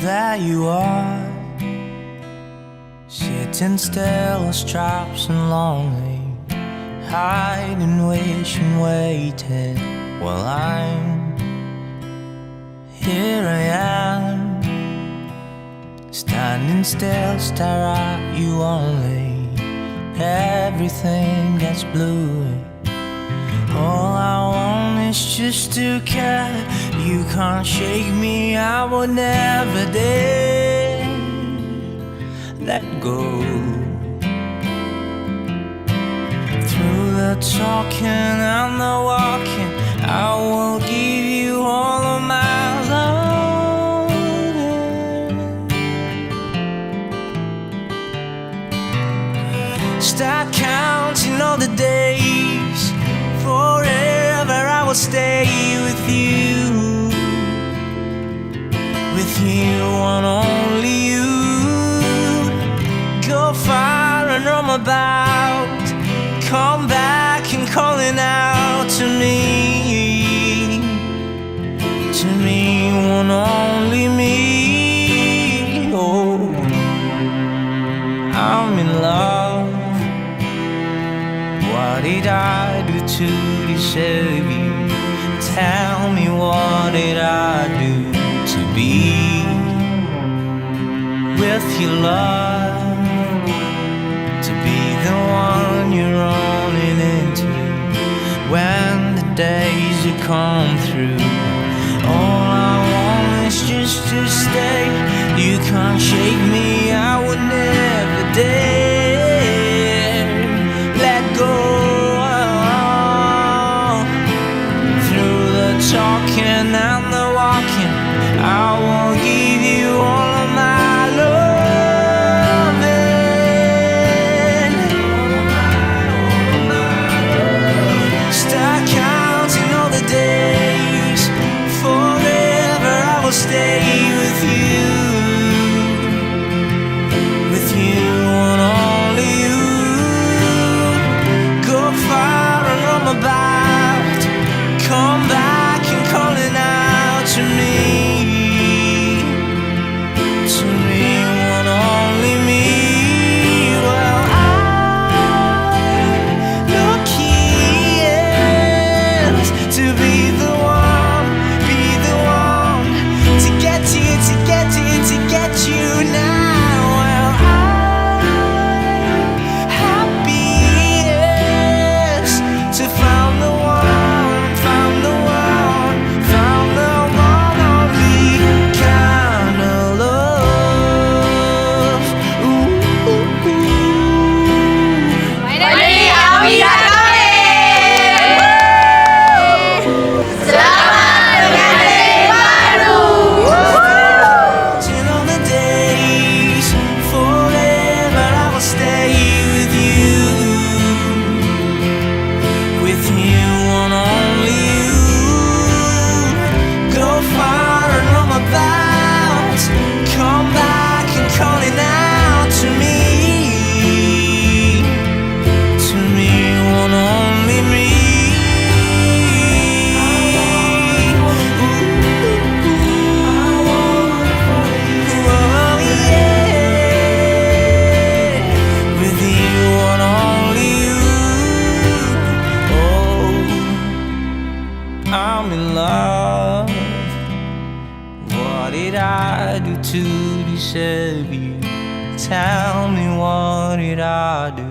there you are, sitting still as traps and lonely, hiding, wishing, waiting, while I'm here. I am standing still, stare at you only. Everything gets bluey. All I want is just to care. You can't shake me, I would never dare let go. Through the talking and the walking, I will give you all of my love. Start counting all the days, forever I will stay with you. With you and only you. Go far and roam about, come back and calling out to me. To me, one only me. Oh, I'm in love. What did I do to deserve you? Tell me, what did I do to be with your love? To be the one you're running into when the days you come through. All I want is just to stay. You can't shake me, I would never dare let go. Through the talking and the walking, I will give you all of my loving. Start counting all the days, forever I will stay with you. With you and only you. Go far and roam about, come back and calling out to me. To me, one only me. Well, I'm lucky, yes, to be the one to get you, to get you, to get you now. Well, I'm happy, yes, to found the one, found the one, found the one only kind of love. Ooh, ooh, ooh. Finally, kami gagawin! Selamat pengantin baru! Till all the days, forever I will stay with you. With you and only you. Go far and roam about, come back and calling out to me. To me, one only me. Oh, yeah. With you and only you. Oh, I'm in love. What did I do to deserve you? Tell me, what did I do?